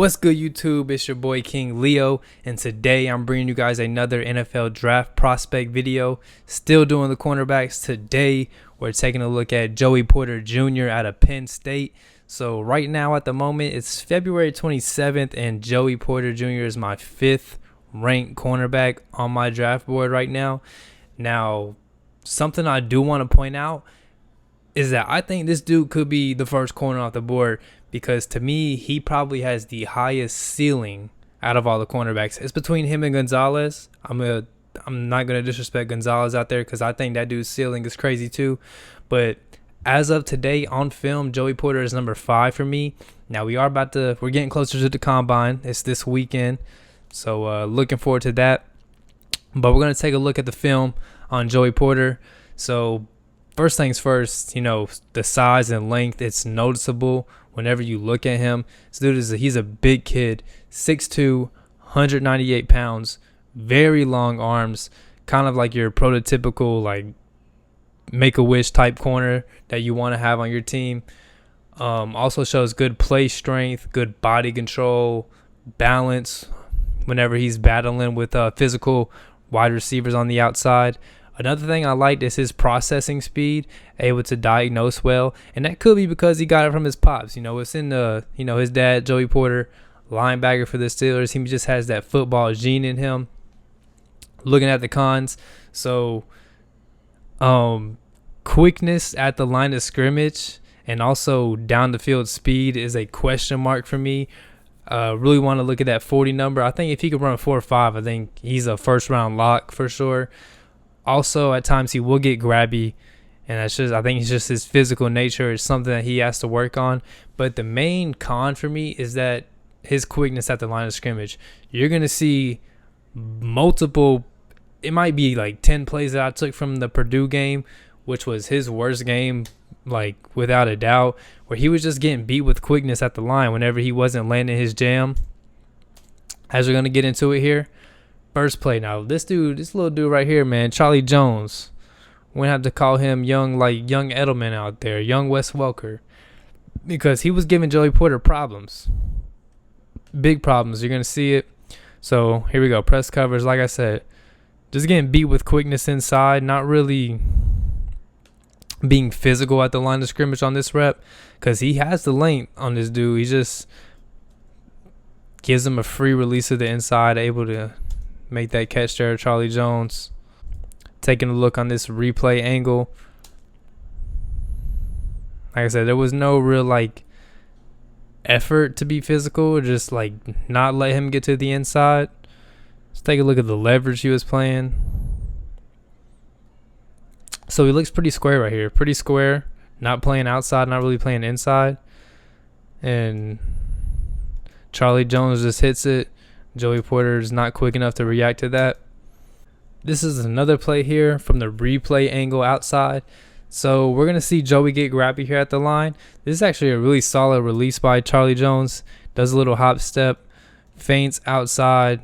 What's good, YouTube? It's your boy King Leo, and today I'm bringing you guys another NFL draft prospect video. Still doing the cornerbacks. Today we're taking a look at Joey Porter Jr. out of Penn State. So right now at the moment it's February 27th, and Joey Porter Jr. is my 5th ranked cornerback on my draft board right now. Now, something I do want to point out is that I think this dude could be the first corner off the board, because to me, he probably has the highest ceiling out of all the cornerbacks. It's between him and Gonzalez. I'm not gonna disrespect Gonzalez out there, because I think that dude's ceiling is crazy too. But as of today on film, Joey Porter is number 5 for me. Now we're getting closer to the combine. It's this weekend, so looking forward to that. But we're gonna take a look at the film on Joey Porter. So first things first, the size and length, it's noticeable whenever you look at him. This dude he's a big kid, 6'2", 198 pounds, very long arms, kind of like your prototypical like Make-A-Wish type corner that you want to have on your team. Also shows good play strength, good body control, balance whenever he's battling with physical wide receivers on the outside. Another thing I liked is his processing speed, able to diagnose well, and that could be because he got it from his pops. It's in his dad, Joey Porter, linebacker for the Steelers. He just has that football gene in him. Looking at the cons, so quickness at the line of scrimmage and also down the field speed is a question mark for me. Really want to look at that 40 number. I think if he could run 4.5, I think he's a first round lock for sure. Also, at times he will get grabby, and I think it's just his physical nature. It's something that he has to work on. But the main con for me is that his quickness at the line of scrimmage. You're going to see multiple, it might be like 10 plays that I took from the Purdue game, which was his worst game, like without a doubt, where he was just getting beat with quickness at the line whenever he wasn't landing his jam. As we're going to get into it here. First play. Now, this little dude right here, man, Charlie Jones. We're going to have to call him young Edelman out there, young Wes Welker, because he was giving Joey Porter problems. Big problems. You're going to see it. So, here we go. Press covers, like I said. Just getting beat with quickness inside, not really being physical at the line of scrimmage on this rep, because he has the length on this dude. He just gives him a free release of the inside, able to make that catch there, Charlie Jones. Taking a look on this replay angle. Like I said, there was no real effort to be physical, just not let him get to the inside. Let's take a look at the leverage he was playing. So he looks pretty square right here. Pretty square. Not playing outside, not really playing inside. And Charlie Jones just hits it. Joey Porter is not quick enough to react to that. This is another play here from the replay angle outside. So we're going to see Joey get grabby here at the line. This is actually a really solid release by Charlie Jones. Does a little hop step, feints outside,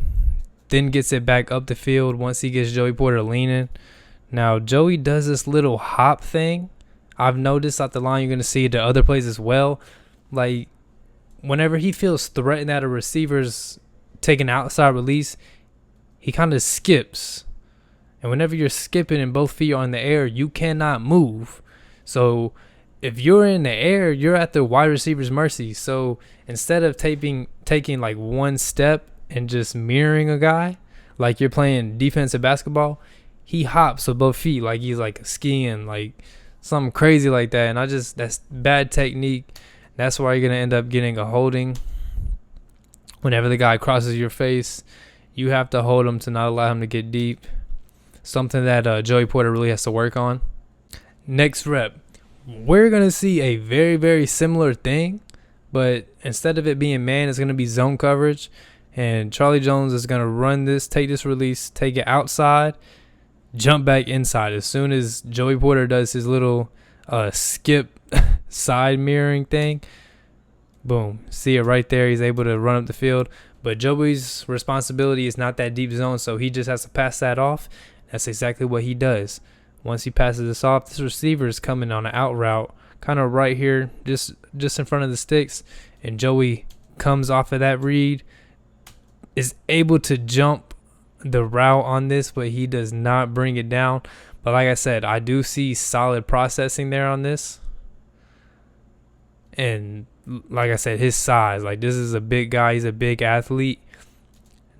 then gets it back up the field once he gets Joey Porter leaning. Now, Joey does this little hop thing. I've noticed at the line, you're going to see it to other plays as well. Like, whenever he feels threatened at a receiver's take an outside release, he kind of skips. And whenever you're skipping and both feet are in the air, you cannot move. So if you're in the air, you're at the wide receiver's mercy. So instead of taking one step and just mirroring a guy, like you're playing defensive basketball, he hops with both feet like he's skiing, like something crazy like that. And that's bad technique. That's why you're going to end up getting a holding. Whenever the guy crosses your face, you have to hold him to not allow him to get deep. Something that Joey Porter really has to work on. Next rep, we're going to see a very, very similar thing, but instead of it being man, it's going to be zone coverage. And Charlie Jones is going to run this, take this release, take it outside, jump back inside. As soon as Joey Porter does his little skip side mirroring thing, boom, see it right there. He's able to run up the field. But Joey's responsibility is not that deep zone, so he just has to pass that off. That's exactly what he does. Once he passes this off, this receiver is coming on an out route, kind of right here, just in front of the sticks, and Joey comes off of that read, is able to jump the route on this, but he does not bring it down. But like I said, I do see solid processing there on this. And like I said, his size, like this is a big guy. He's a big athlete.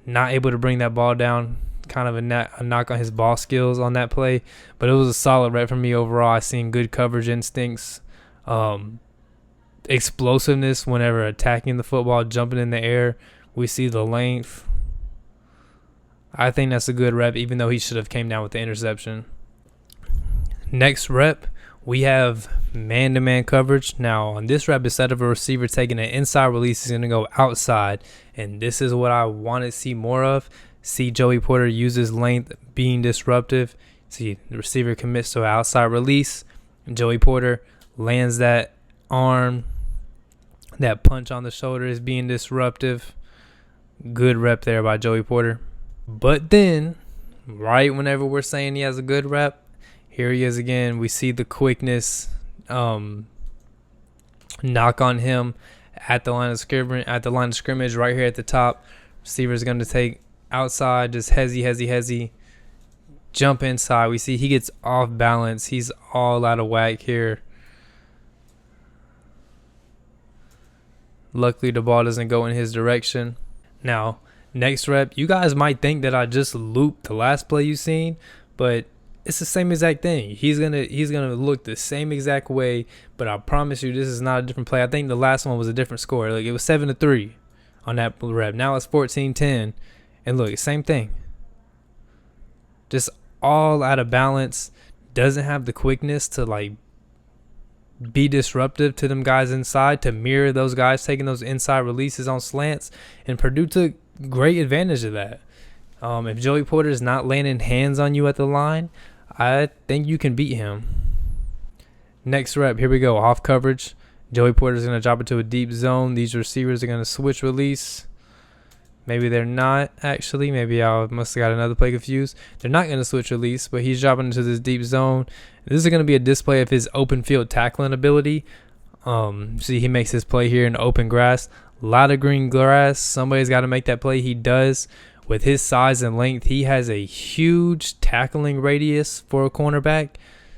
Not able to bring that ball down. Kind of a knock on his ball skills on that play. But it was a solid rep for me overall. I seen good coverage instincts. Explosiveness whenever attacking the football, jumping in the air. We see the length. I think that's a good rep, even though he should have came down with the interception. Next rep, we have man-to-man coverage. Now, on this rep, instead of a receiver taking an inside release, he's going to go outside. And this is what I want to see more of. See Joey Porter use his length, being disruptive. See, the receiver commits to an outside release. Joey Porter lands that arm. That punch on the shoulder is being disruptive. Good rep there by Joey Porter. But then, right whenever we're saying he has a good rep, here he is again. We see the quickness knock on him at the line of scrimmage, right here at the top. Receiver's going to take outside, just hezzy, jump inside. We see he gets off balance. He's all out of whack here. Luckily, the ball doesn't go in his direction. Now, next rep, you guys might think that I just looped the last play you seen, but it's the same exact thing. He's gonna look the same exact way, but I promise you this is not a different play. I think the last one was a different score. Like it was 7-3 on that rep. Now it's 14-10. And look, same thing. Just all out of balance. Doesn't have the quickness to like be disruptive to them guys inside, to mirror those guys taking those inside releases on slants. And Purdue took great advantage of that. If Joey Porter is not landing hands on you at the line, I think you can beat him. Next rep, here we go, off coverage. Joey Porter is going to drop it to a deep zone. These receivers are going to switch release. Maybe they're not, actually. Maybe I must have got another play confused. They're not going to switch release, but he's dropping into this deep zone. This is going to be a display of his open field tackling ability. See, he makes his play here in open grass. A lot of green grass. Somebody's got to make that play. He does. With his size and length, he has a huge tackling radius for a cornerback.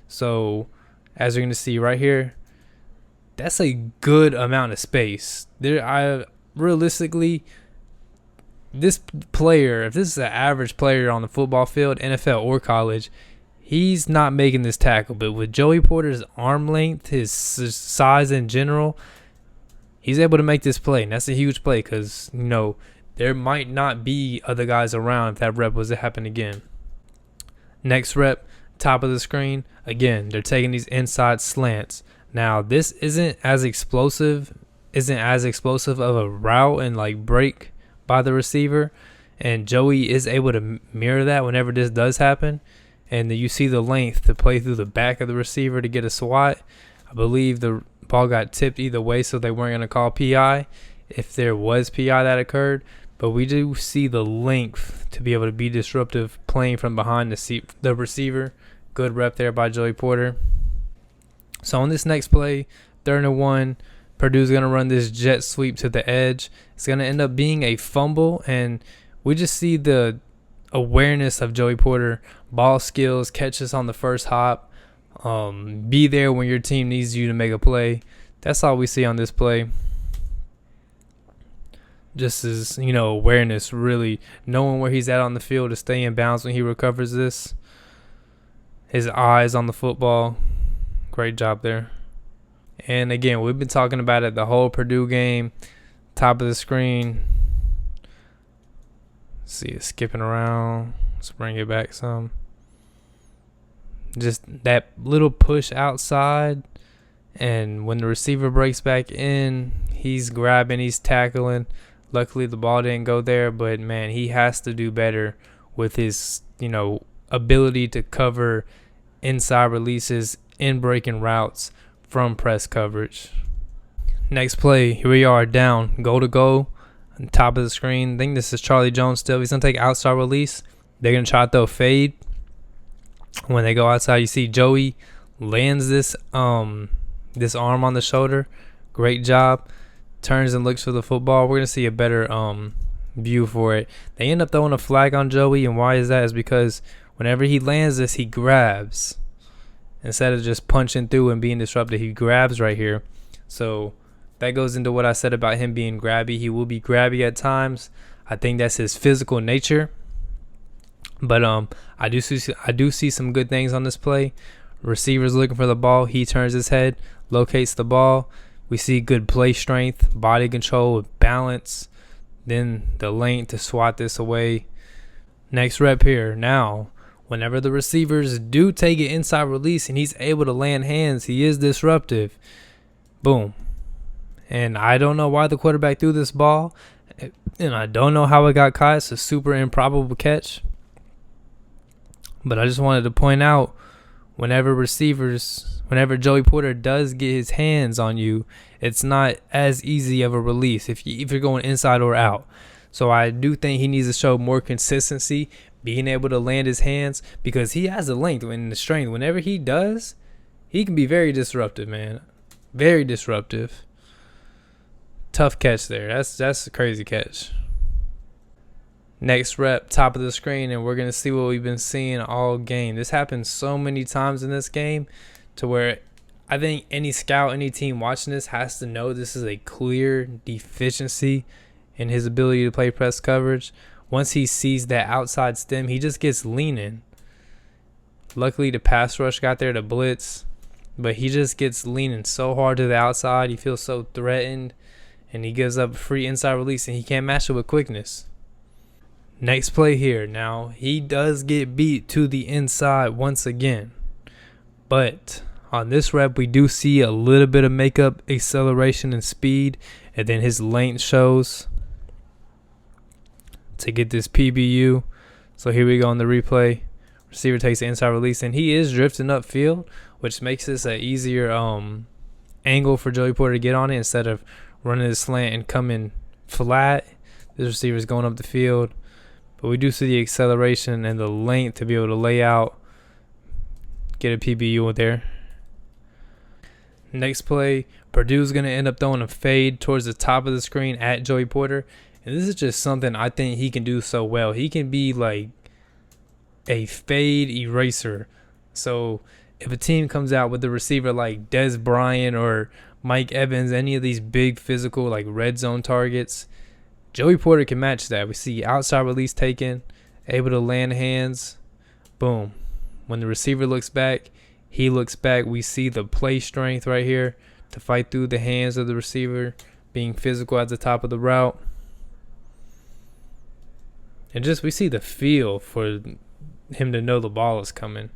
So, as you're going to see right here, that's a good amount of space. Realistically, this player, if this is an average player on the football field, NFL or college, he's not making this tackle. But with Joey Porter's arm length, his size in general, he's able to make this play. And that's a huge play because, there might not be other guys around if that rep was to happen again. Next rep, top of the screen. Again, they're taking these inside slants. Now, this isn't as explosive of a route and like break by the receiver, and Joey is able to mirror that whenever this does happen. And then you see the length to play through the back of the receiver to get a swat. I believe the ball got tipped either way, so they weren't going to call PI if there was PI that occurred. But we do see the length to be able to be disruptive playing from behind the receiver. Good rep there by Joey Porter. So on this next play, 3rd and 1, Purdue's going to run this jet sweep to the edge. It's going to end up being a fumble, and we just see the awareness of Joey Porter, ball skills, catches on the first hop, be there when your team needs you to make a play. That's all we see on this play. Just his, awareness, really knowing where he's at on the field to stay in bounds when he recovers this. His eyes on the football. Great job there. And again, we've been talking about it the whole Purdue game. Top of the screen. See it skipping around. Let's bring it back some. Just that little push outside. And when the receiver breaks back in, he's grabbing, he's tackling. Luckily, the ball didn't go there. But, man, he has to do better with his, ability to cover inside releases, in breaking routes from press coverage. Next play, here we are down, goal to goal, on top of the screen. I think this is Charlie Jones still. He's going to take outside release. They're going to try to throw fade. When they go outside, you see Joey lands this arm on the shoulder. Great job. turns and looks for the football. We're gonna see a better view for it. They end up throwing a flag on Joey, and why is that? Is because whenever he lands this, he grabs instead of just punching through and being disrupted. He grabs right here, so that goes into what I said about him being grabby. He will be grabby at times. I think that's his physical nature. But I do see some good things on this play. Receivers looking for the ball. He turns his head, locates the ball. We see good play strength, body control, balance. Then the length to swat this away. Next rep here. Now, whenever the receivers do take it inside release and he's able to land hands, he is disruptive. Boom. And I don't know why the quarterback threw this ball. And I don't know how it got caught. It's a super improbable catch. But I just wanted to point out, whenever Joey Porter does get his hands on you, it's not as easy of a release if you're going inside or out. So I do think he needs to show more consistency, being able to land his hands, because he has the length and the strength. Whenever he does, he can be very disruptive, man. Very disruptive. Tough catch there. That's a crazy catch. Next rep, top of the screen, and we're going to see what we've been seeing all game. This happens so many times in this game to where I think any scout, any team watching this has to know this is a clear deficiency in his ability to play press coverage. Once he sees that outside stem, he just gets leaning. Luckily, the pass rush got there to blitz, but he just gets leaning so hard to the outside. He feels so threatened, and he gives up free inside release, and he can't match it with quickness. Next play here. Now, he does get beat to the inside once again. But on this rep, we do see a little bit of makeup, acceleration, and speed. And then his length shows to get this PBU. So here we go on the replay. Receiver takes the inside release, and he is drifting upfield, which makes this an easier angle for Joey Porter to get on it instead of running the slant and coming flat. This receiver is going up the field. But we do see the acceleration and the length to be able to lay out, get a PBU there. Next play, Purdue's going to end up throwing a fade towards the top of the screen at Joey Porter. And this is just something I think he can do so well. He can be like a fade eraser. So if a team comes out with a receiver like Des Bryant or Mike Evans, any of these big physical like red zone targets, Joey Porter can match that. We see outside release taken, able to land hands. Boom. When the receiver looks back, he looks back. We see the play strength right here to fight through the hands of the receiver, being physical at the top of the route. And just we see the feel for him to know the ball is coming.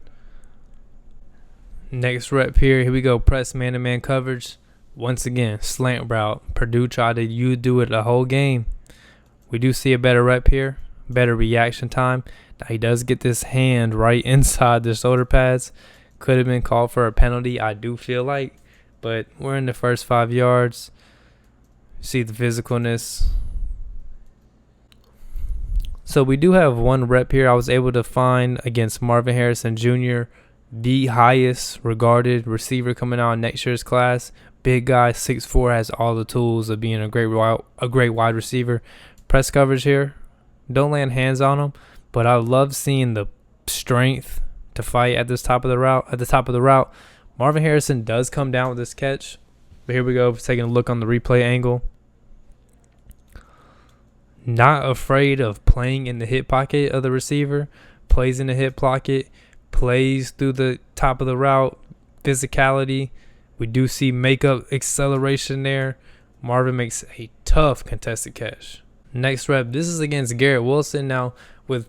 Next rep here we go. Press man-to-man coverage. Once again, slant route. Purdue tried to do it the whole game. We do see a better rep here, better reaction time. Now he does get this hand right inside the shoulder pads. Could have been called for a penalty, I do feel like. But we're in the first 5 yards. See the physicalness. So we do have one rep here I was able to find against Marvin Harrison Jr., the highest regarded receiver coming out in next year's class. Big guy, 6'4", has all the tools of being a great wide receiver. Press coverage here. Don't land hands on him, but I love seeing the strength to fight at the top of the route. Marvin Harrison does come down with this catch. But here we go, taking a look on the replay angle. Not afraid of playing in the hip pocket of the receiver. Plays in the hip pocket. Plays through the top of the route. Physicality. We do see makeup, acceleration there. Marvin makes a tough contested catch. Next rep, this is against Garrett Wilson. Now, with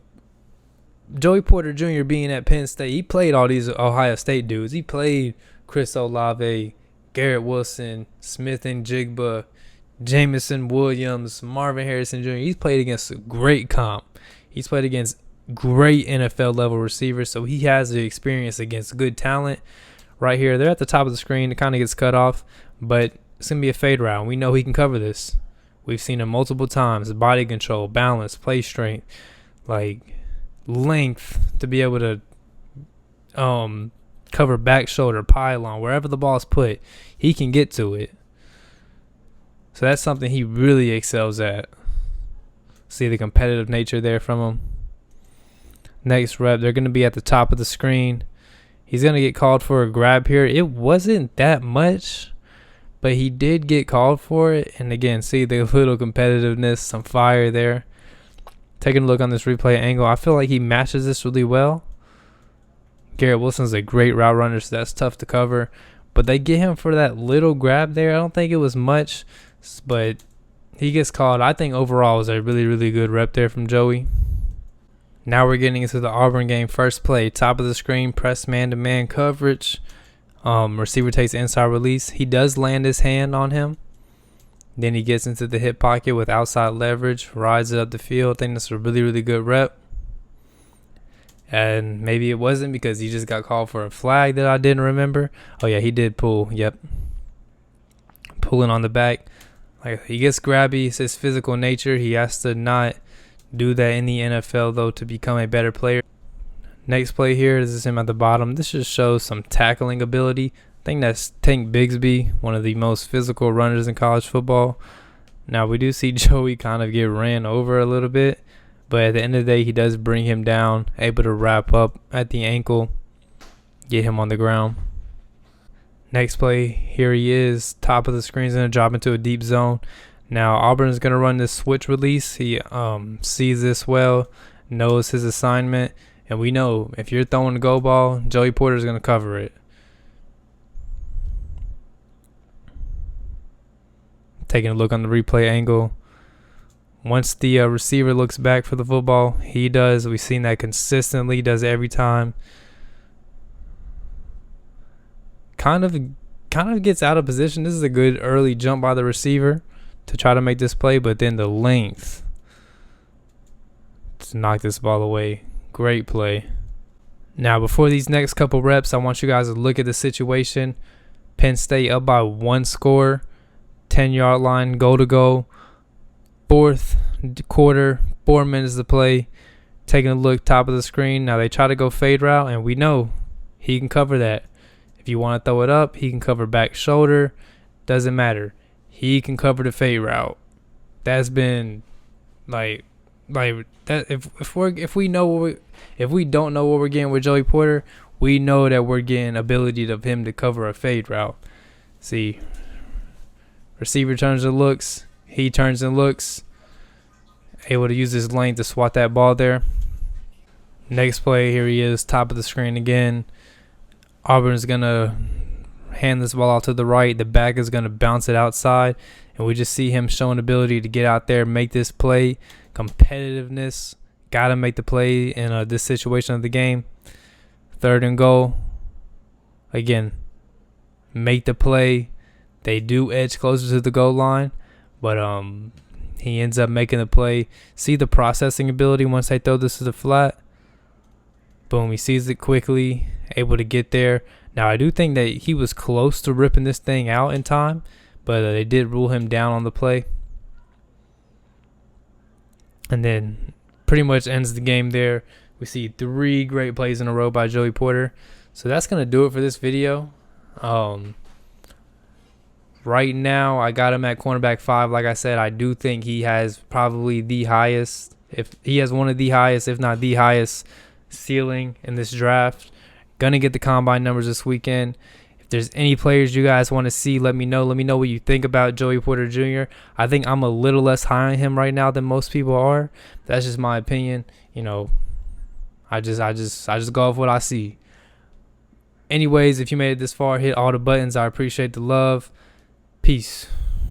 Joey Porter Jr. being at Penn State, he played all these Ohio State dudes. He played Chris Olave, Garrett Wilson, Smith and Jigba, Jameson Williams, Marvin Harrison Jr. He's played against a great comp. He's played against great NFL level receivers, so he has the experience against good talent. Right here, they're at the top of the screen. It kind of gets cut off, but it's going to be a fade route. We know he can cover this. We've seen him multiple times. Body control, balance, play strength, like length to be able to cover back shoulder, pylon, wherever the ball is put, he can get to it. So that's something he really excels at. See the competitive nature there from him. Next rep, they're going to be at the top of the screen. He's going to get called for a grab here. It wasn't that much, but he did get called for it. And again, see the little competitiveness, some fire there. Taking a look on this replay angle, I feel like he matches this really well. Garrett Wilson's a great route runner, so that's tough to cover. But they get him for that little grab there. I don't think it was much, but he gets called. I think overall it was a really, really good rep there from Joey. Now we're getting into the Auburn game. First play, top of the screen, press man-to-man coverage. Receiver takes inside release. He does land his hand on him. Then he gets into the hip pocket with outside leverage, rides it up the field. I think that's a really, really good rep. And maybe it wasn't because he just got called for a flag that I didn't remember. Oh, yeah, he did pull. Yep. Pulling on the back. Like, he gets grabby. It's his physical nature. He has to not do that in the NFL, though, to become a better player. Next play here, this is him at the bottom. This just shows some tackling ability. I think that's Tank Bigsby, one of the most physical runners in college football. Now, we do see Joey kind of get ran over a little bit, but at the end of the day, he does bring him down, able to wrap up at the ankle, get him on the ground. Next play, here he is, top of the screen, is going to drop into a deep zone. Now, Auburn is going to run this switch release. He sees this well, knows his assignment, and we know if you're throwing the go ball, Joey Porter is going to cover it. Taking a look on the replay angle. Once the receiver looks back for the football, he does. We've seen that consistently, does it every time. Kind of gets out of position. This is a good early jump by the receiver to try to make this play, but then the length to knock this ball away. Great play. Now, before these next couple reps, I want you guys to look at the situation. Penn State up by 1 score, 10-yard line, goal to go. Fourth quarter, 4 minutes to play. Taking a look, top of the screen. Now they try to go fade route, and we know he can cover that. If you want to throw it up, he can cover back shoulder. Doesn't matter. He can cover the fade route. That's been like that. If we don't know what we're getting with Joey Porter, we know that we're getting ability of him to cover a fade route. See, receiver turns and looks. He turns and looks. Able to use his length to swat that ball there. Next play, here he is, top of the screen again. Auburn's going to hand this ball out to the right. The back is going to bounce it outside. And we just see him showing ability to get out there, make this play. Competitiveness. Got to make the play in this situation of the game. 3rd and goal. Again, make the play. They do edge closer to the goal line. But he ends up making the play. See the processing ability once they throw this to the flat. Boom, he sees it quickly, able to get there. Now, I do think that he was close to ripping this thing out in time, but they did rule him down on the play. And then pretty much ends the game there. We see 3 great plays in a row by Joey Porter. So that's going to do it for this video. Right now, I got him at cornerback 5. Like I said, I do think he has probably the highest, if he has one of the highest, if not the highest ceiling in this draft. Gonna get the combine numbers this weekend. If there's any players you guys want to see, let me know. Let me know what you think about Joey Porter Jr. I think I'm a little less high on him right now than most people are. That's just my opinion. You know, I just go off what I see. Anyways, if you made it this far, hit all the buttons. I appreciate the love. Peace.